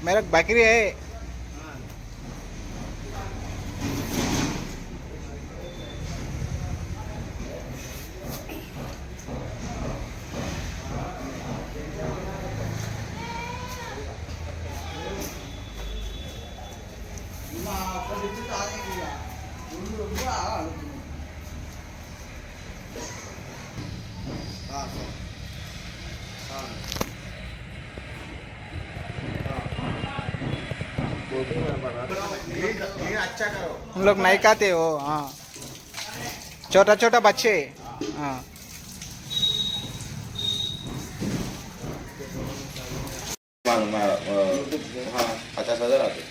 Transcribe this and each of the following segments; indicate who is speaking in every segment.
Speaker 1: मेरा बकरी है।
Speaker 2: अच्छा करो,
Speaker 1: हम लोग नहीं खाते हो। हाँ, छोटा छोटा बच्चे। हाँ,
Speaker 2: हाँ 50,000 आते।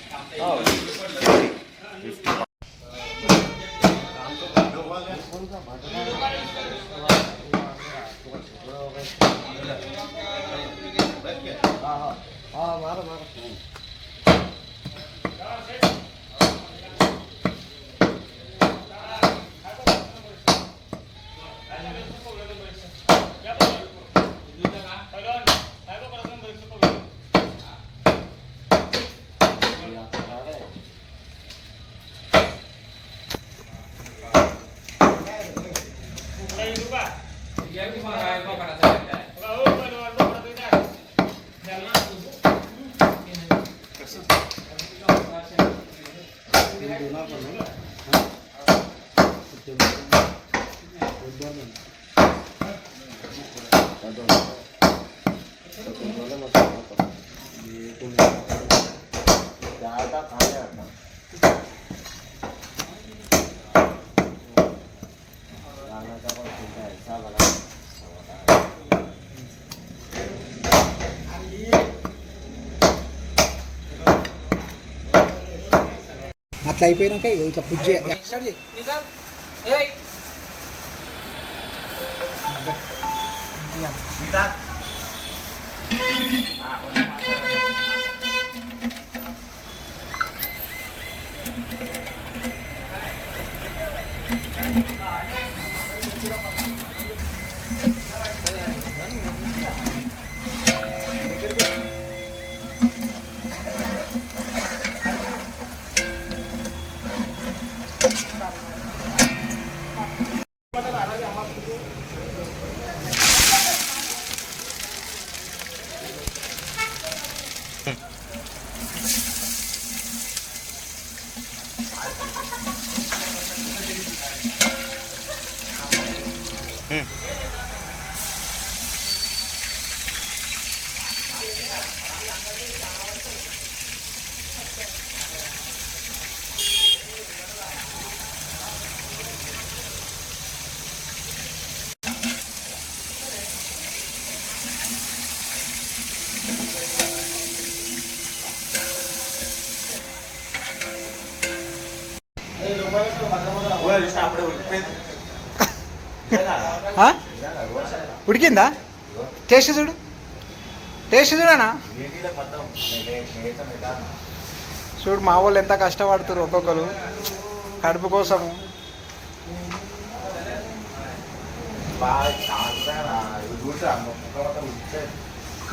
Speaker 1: అట్లా అయిపోయినాక ఇట్లా పుజ్జే ఉడికిందా? టేస్ట్ చూడు, టేస్ట్ చూడనా చూడు. మా వాళ్ళు ఎంత కష్టపడుతారు ఒక్కొక్కరు కడుపు కోసము.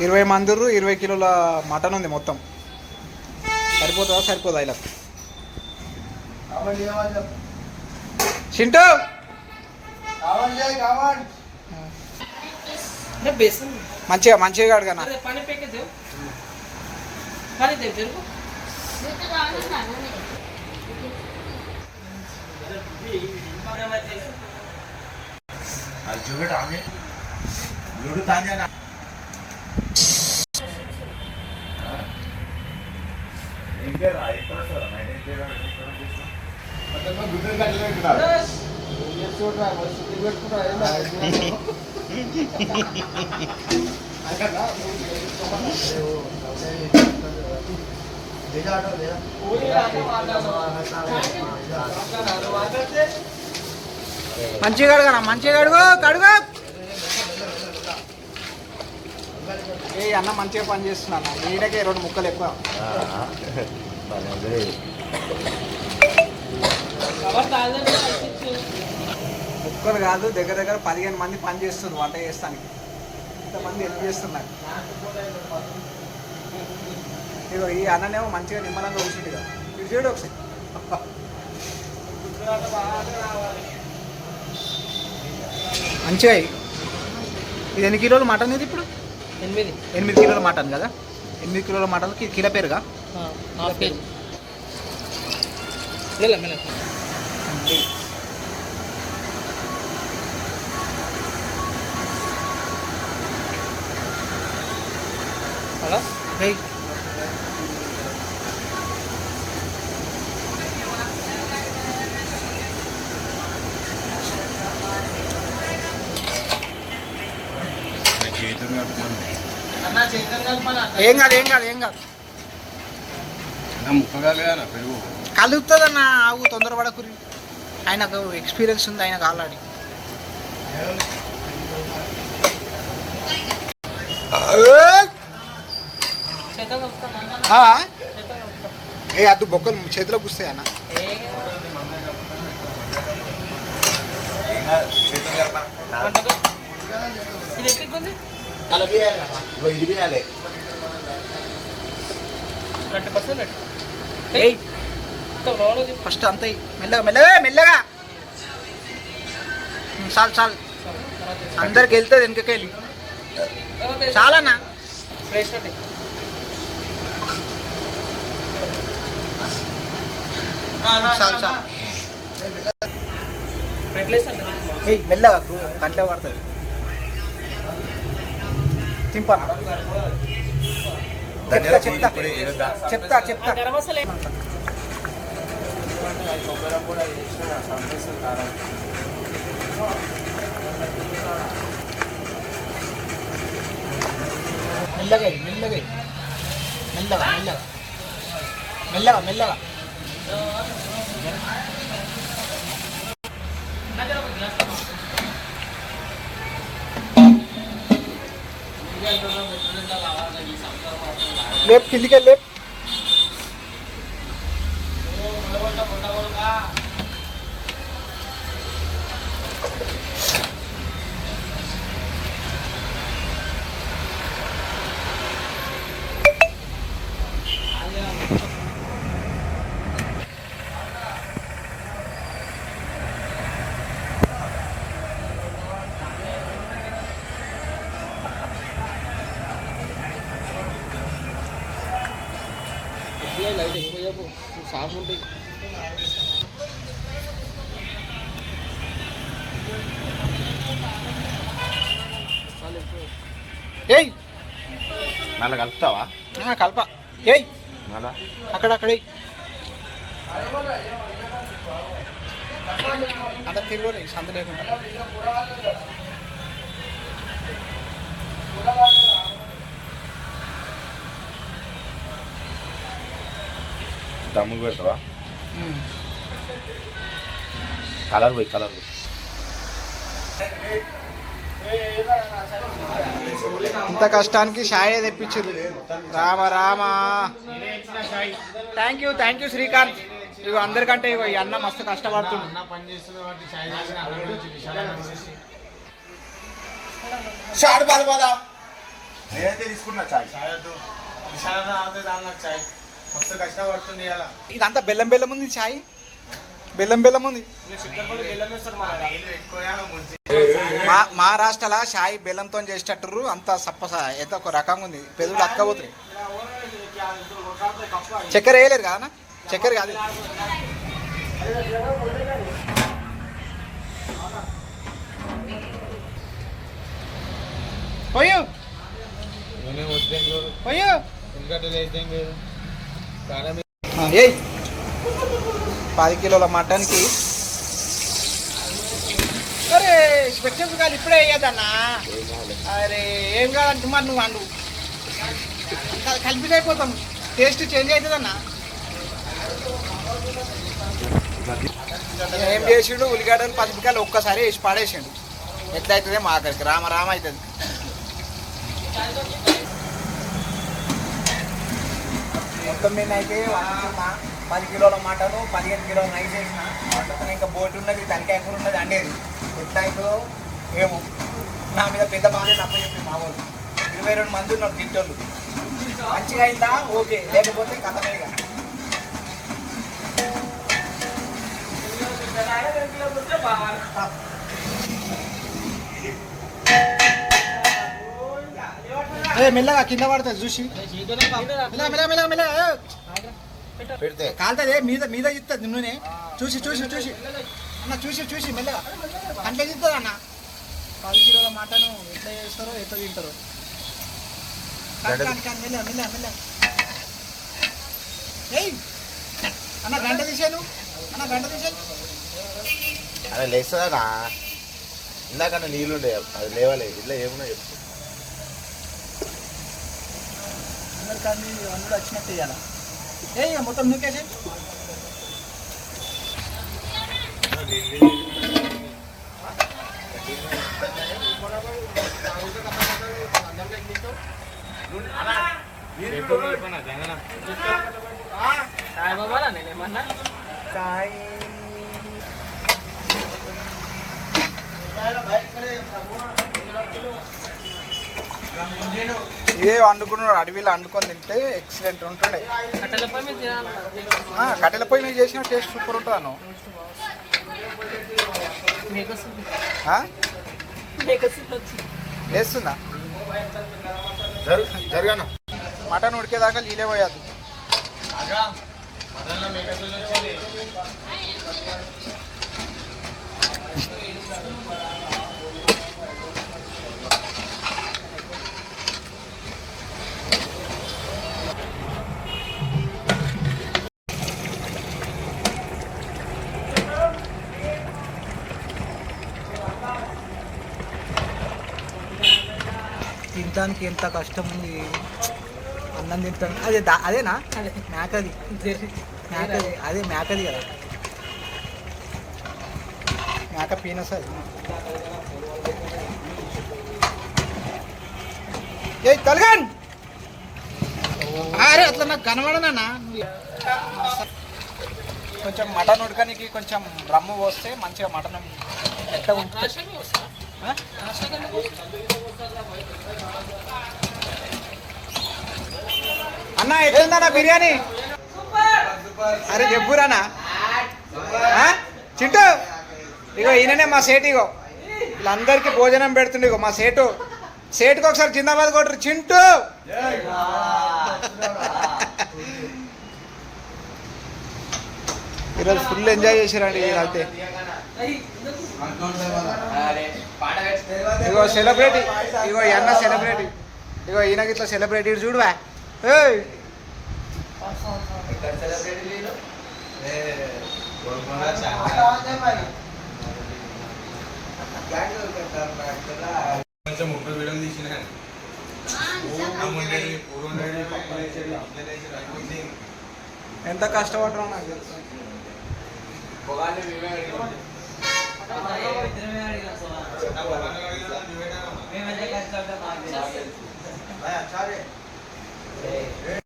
Speaker 1: ఇరవై మందురు 20 కిలోల మటన్ ఉంది మొత్తం. సరిపోతుందా? సరిపోదా? ఇలా చింటూ మంచిగా మంచిగా అడగనా? మంచిగా అడగనా? మంచిగా అడుగు కడుగు. ఏ అన్న మంచిగా పని చేస్తున్నాను. ఈడకే 2 ముక్కలు ఎక్కువ. ముక్కలు కాదు, దగ్గర దగ్గర 15 మంది పని చేస్తున్నారు వంట చేస్తానికి. ఇంతమంది హెల్ప్ చేస్తున్నారు. ఇగో ఈ అన్ననేమో మంచిగా నిమ్మలంగా కూర్చుంటుగా ఇది చూడు ఒకసారి. మంచిగా ఇది ఎన్ని కిలోలు మటన్ ఇది ఇప్పుడు? 8 కిలోల మటన్ కదా. 8 కిలోల మటన్కి కిలో పేరుగా
Speaker 3: హాఫ్ కేజీ. హలో
Speaker 1: ఏయ్ ఏం కాదు ఏం కాదు ఏం కాదు
Speaker 2: ముక్కగా పెరుగు
Speaker 1: కలుగుతుందన్న. ఆవు తొందరపడకురి, ఆయనకు ఎక్స్పీరియన్స్ ఉంది ఆయనకు ఆల్రెడీ. ఏ అద్దు బొక్కలు చేతిలో కూస్తాయి అన్న. ఫస్ట్ అంత మెల్లగా మెల్లగా మెల్లగా చాలు చాలు. అందరికి వెళ్తుంది వెనకకెళ్ళి చాలన్నా. చాలు చాలు. మెల్లగా కంటే పడుతుంది. తింపన్నా చెప్తా చెప్తా చెప్తా చెప్తా. మెల్లగా మెల్లగా మెల్లగా మెల్లగా మెల్లగా మెల్లగా. లేపు కిందికి లేపు.
Speaker 3: లైట్ ఎక్కువ సాఫ్ ఉంటాయి.
Speaker 1: ఏయ్
Speaker 2: మళ్ళీ కలుపుతావా?
Speaker 1: కలప. ఏయ్
Speaker 2: మళ్ళా
Speaker 1: అక్కడక్కడే అంత తిరుగులే సంత లేకుండా.
Speaker 2: దమ్ము పెడతావా? కలర్ పోయి కలర్ పోయి.
Speaker 1: ఇంత కష్టానికి షాయే తెప్పించారు. రామ రామ. Thank you Srikanth. ఇగో అందరికంటే ఇగో ఈ అన్న మస్తు కష్టపడుతుంది.
Speaker 2: షాడ్ బాల్ బాదా నేనైతే తీసుకున్నా చాయ్. మస్తు కష్టపడుతుంది.
Speaker 1: ఇదంతా బెల్లం బెల్లం ఉంది చాయ్. బెల్లం బెల్లం ఉంది. మహారాష్ట్రలో షాయి బెల్లంతో చేసేటట్టు అంత సప్పస ఏదో ఒక రకంగా ఉంది. పెదవులు అక్కబోతుంది. చక్కెర వేయలేరు కదా, చక్కెర కాదు. పోయు పోయు ఏయ్ 10 కిలోల మటన్కి అరే స్పెషల్ కాదు ఇప్పుడే వేయదన్నా. అరే ఏం కాదంటే మరి నువ్వు అండు కలిపి అయిపోతాం. టేస్ట్ చేంజ్ అవుతుందన్నా. ఏం చేసిండు, ఉల్లిగడ్డలు పచ్చిమిరపకాయలు ఒక్కసారి వేసి పాడేసిండు. ఎట్లా అవుతుంది మా ఆఖరికి రామ రామ అవుతుంది. మొత్తం మీద అయితే 10 కిలోల మటను 15 కిలోల రైస్ వేసిన. ఇంకా బోటి ఉన్నది, తలకాయ కూర ఉన్నది అండేది. ఎట్లా అవుతుందో ఏమో. నా మీద పెద్ద బాగా తప్ప చెప్పి మా వాళ్ళు 22 మంది ఉన్నారు తింటోళ్ళు. మంచిగా అయిందా ఓకే, లేకపోతే కథమేగా. మెల్లగా కింద పడుతుంది చూసి,
Speaker 2: పెడితే
Speaker 1: కాలుతుంది మీద మీద ఇస్తుంది నూనె. చూసి చూసి చూసి అన్న, చూసి చూసి మెల్లగా అంట్లో తిస్తుంది అన్న. 10 కిలోల మటను ఎట్లా చేస్తారో ఎట్లా తింటారో. మెల్ల మెల్ల మెల్ల ఏయ్ అన్న, గంట తీసాను అన్న, గంట తీసాను.
Speaker 2: అదే లేస్తుందా? ఇందాకన్నా నీళ్ళుండే, అది లేవలేదు. ఇట్లా ఏమున్నా చెప్పు.
Speaker 1: అందరికి అందులో వచ్చినట్టు ఇవ్వాలా? ఏ మొత్తం నూకేసి ఇవే వండుకున్నాడు, అడవిలో వండుకొని తింటే ఎక్సలెంట్ ఉంటుండే. కట్టెల పొయ్యి మీద చేసిన టేస్ట్ సూపర్ ఉంటుంది అన్న. వేస్తుందా?
Speaker 2: జరగను
Speaker 1: మటన్ ఉడికేదాకా నీళ్ళే పోయాదు. తినడానికి ఎంత కష్టం ఉంది. అన్నం తింటాను. అదేనా మేకది, మేకది అదే మేకది కదా, మేక పీనస్ అది. ఏ కలగన్ అరే అట్లా నాకు కనబడనా. కొంచెం మటన్ ఉడకనికి కొంచెం రమ్ము పోస్తే మంచిగా మటన్ ఎట్ట ఉంటుంది. అన్న ఎట్లుందన్నా బిర్యానీ? అరే చెప్పురానా చింటూ. ఇగో ఈయననే మా సేటు. ఇగో వీళ్ళందరికీ భోజనం పెడుతుండే. ఇగో మా సేటుకి ఒకసారి జిందాబాద్ కొట్టరు చింటూ. ఈరోజు ఫుల్ ఎంజాయ్ చేసిరండి వీళ్ళైతే. ఇగో సెలబ్రిటీ, ఇగో అన్న సెలబ్రిటీ. ఇగో ఈయనకి ఇట్లా సెలబ్రిటీ చూడువా. ఎంత కష్టపడరా నాకు తెలుసు.